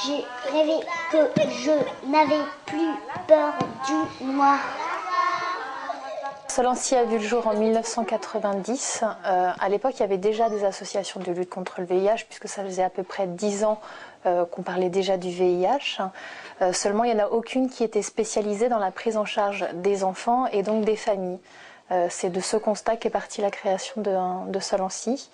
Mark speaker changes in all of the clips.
Speaker 1: J'ai rêvé que je n'avais plus peur du noir.
Speaker 2: Solency a vu le jour en 1990. À l'époque, il y avait déjà des associations de lutte contre le VIH, puisque ça faisait à peu près 10 ans qu'on parlait déjà du VIH. Seulement, il n'y en a aucune qui était spécialisée dans la prise en charge des enfants et donc des familles. C'est de ce constat qu'est partie la création de Solency,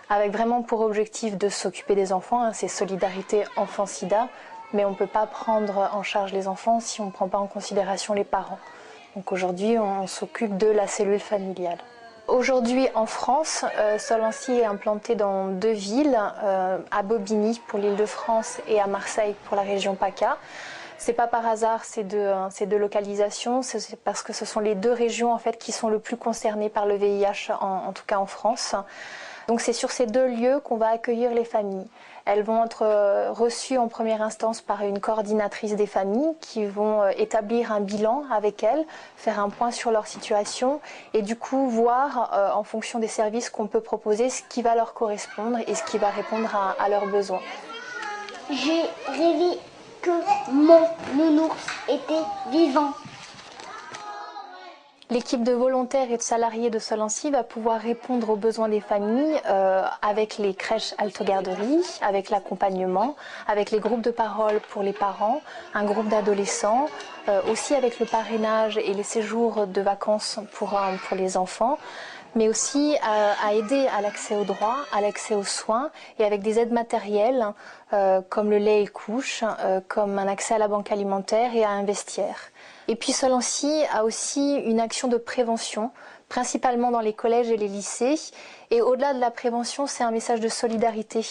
Speaker 2: avec vraiment pour objectif de s'occuper des enfants. C'est Solidarité Enfant-Sida, mais on ne peut pas prendre en charge les enfants si on ne prend pas en considération les parents. Donc aujourd'hui, on s'occupe de la cellule familiale. Aujourd'hui, en France, Solency est implanté dans 2 villes, à Bobigny pour l'Île-de-France et à Marseille pour la région PACA. C'est pas par hasard ces deux localisations, c'est parce que ce sont les 2 régions en fait qui sont le plus concernées par le VIH, en tout cas en France. Donc c'est sur ces 2 lieux qu'on va accueillir les familles. Elles vont être reçues en première instance par une coordinatrice des familles qui vont établir un bilan avec elles, faire un point sur leur situation et du coup voir en fonction des services qu'on peut proposer ce qui va leur correspondre et ce qui va répondre à leurs besoins.
Speaker 1: J'ai rêvé que mon nounours était vivant.
Speaker 2: L'équipe de volontaires et de salariés de Solency va pouvoir répondre aux besoins des familles avec les crèches alto-garderie, avec l'accompagnement, avec les groupes de parole pour les parents, un groupe d'adolescents, aussi avec le parrainage et les séjours de vacances pour les enfants, mais aussi à aider à l'accès aux droits, à l'accès aux soins et avec des aides matérielles comme le lait et couches, comme un accès à la banque alimentaire et à un vestiaire. Et puis Solency a aussi une action de prévention, principalement dans les collèges et les lycées. Et au-delà de la prévention, c'est un message de solidarité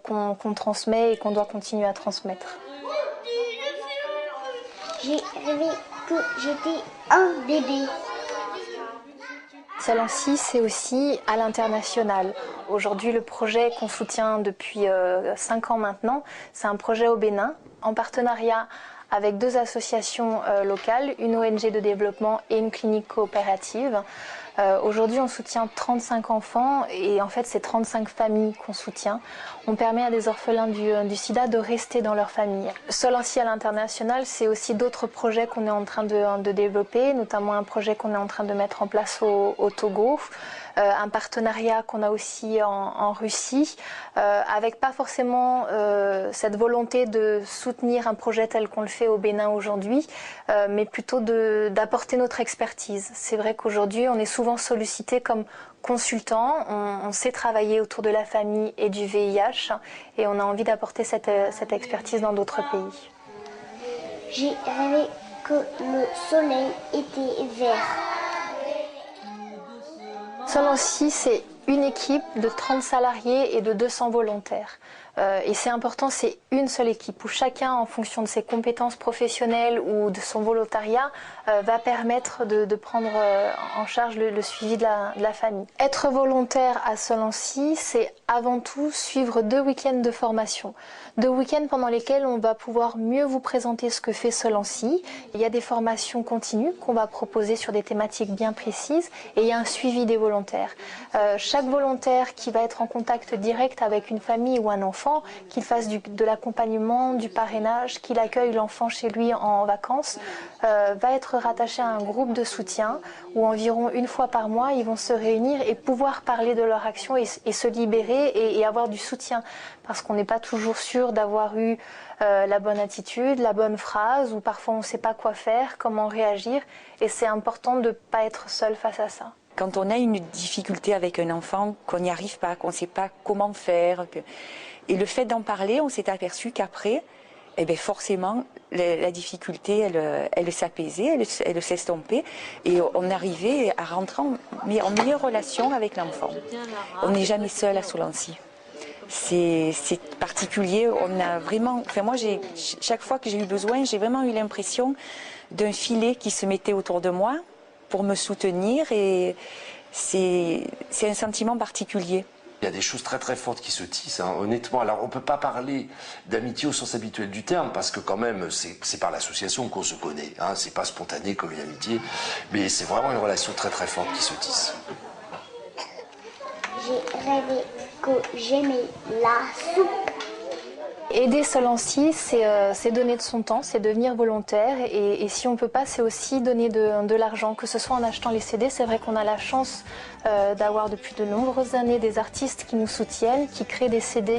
Speaker 2: qu'on transmet et qu'on doit continuer à transmettre.
Speaker 1: J'ai rêvé que j'étais un bébé.
Speaker 2: Solency, c'est aussi à l'international. Aujourd'hui, le projet qu'on soutient depuis 5 ans maintenant, c'est un projet au Bénin, en partenariat avec 2 associations locales, une ONG de développement et une clinique coopérative. Aujourd'hui, on soutient 35 enfants et en fait, c'est 35 familles qu'on soutient. On permet à des orphelins du sida de rester dans leur famille. Solency à l'international, c'est aussi d'autres projets qu'on est en train de développer, notamment un projet qu'on est en train de mettre en place au Togo, un partenariat qu'on a aussi en Russie, avec pas forcément cette volonté de soutenir un projet tel qu'on le fait au Bénin aujourd'hui, mais plutôt d'apporter notre expertise. C'est vrai qu'aujourd'hui, on est souvent sollicité comme consultant, on sait travailler autour de la famille et du VIH et on a envie d'apporter cette expertise dans d'autres pays.
Speaker 1: J'ai rêvé que le soleil était vert.
Speaker 2: Solency, c'est une équipe de 30 salariés et de 200 volontaires. Et c'est important, c'est une seule équipe où chacun, en fonction de ses compétences professionnelles ou de son volontariat, va permettre de prendre en charge le suivi de la famille. Être volontaire à Solency, c'est avant tout suivre 2 week-ends de formation. 2 week-ends pendant lesquels on va pouvoir mieux vous présenter ce que fait Solency. Il y a des formations continues qu'on va proposer sur des thématiques bien précises et il y a un suivi des volontaires. Chaque volontaire qui va être en contact direct avec une famille ou un enfant, qu'il fasse de l'accompagnement, du parrainage, qu'il accueille l'enfant chez lui en vacances, va être rattaché à un groupe de soutien où environ 1 fois par mois, ils vont se réunir et pouvoir parler de leur action et se libérer et avoir du soutien. Parce qu'on n'est pas toujours sûr d'avoir eu la bonne attitude, la bonne phrase, ou parfois on ne sait pas quoi faire, comment réagir, et c'est important de ne pas être seul face à ça.
Speaker 3: Quand on a une difficulté avec un enfant, qu'on n'y arrive pas, qu'on ne sait pas comment faire, et le fait d'en parler, on s'est aperçu qu'après, eh bien forcément, la difficulté, elle s'apaisait, elle s'estompait, et on arrivait à rentrer en meilleure relation avec l'enfant. On n'est jamais seul à Solency. C'est particulier, on a vraiment, enfin moi chaque fois que j'ai eu besoin, j'ai vraiment eu l'impression d'un filet qui se mettait autour de moi pour me soutenir, et c'est un sentiment particulier.
Speaker 4: Il y a des choses très très fortes qui se tissent, hein, honnêtement. Alors on ne peut pas parler d'amitié au sens habituel du terme, parce que quand même c'est par l'association qu'on se connaît, hein, c'est pas spontané comme une amitié, mais c'est vraiment une relation très très forte qui se tisse.
Speaker 1: J'ai rêvé que j'aimais la soupe.
Speaker 2: Aider Seul en Scie, c'est donner de son temps, c'est devenir volontaire et si on ne peut pas, c'est aussi donner de l'argent, que ce soit en achetant les CD. C'est vrai qu'on a la chance d'avoir depuis de nombreuses années des artistes qui nous soutiennent, qui créent des CD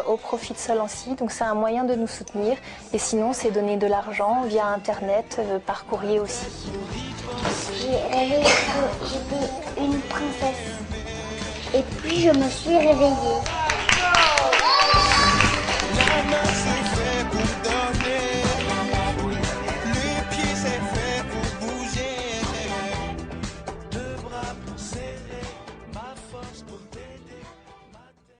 Speaker 2: au profit de Seul en Scie, donc c'est un moyen de nous soutenir. Et sinon, c'est donner de l'argent via Internet, par courrier aussi.
Speaker 1: J'ai rêvé que j'étais une princesse et puis je me suis réveillée.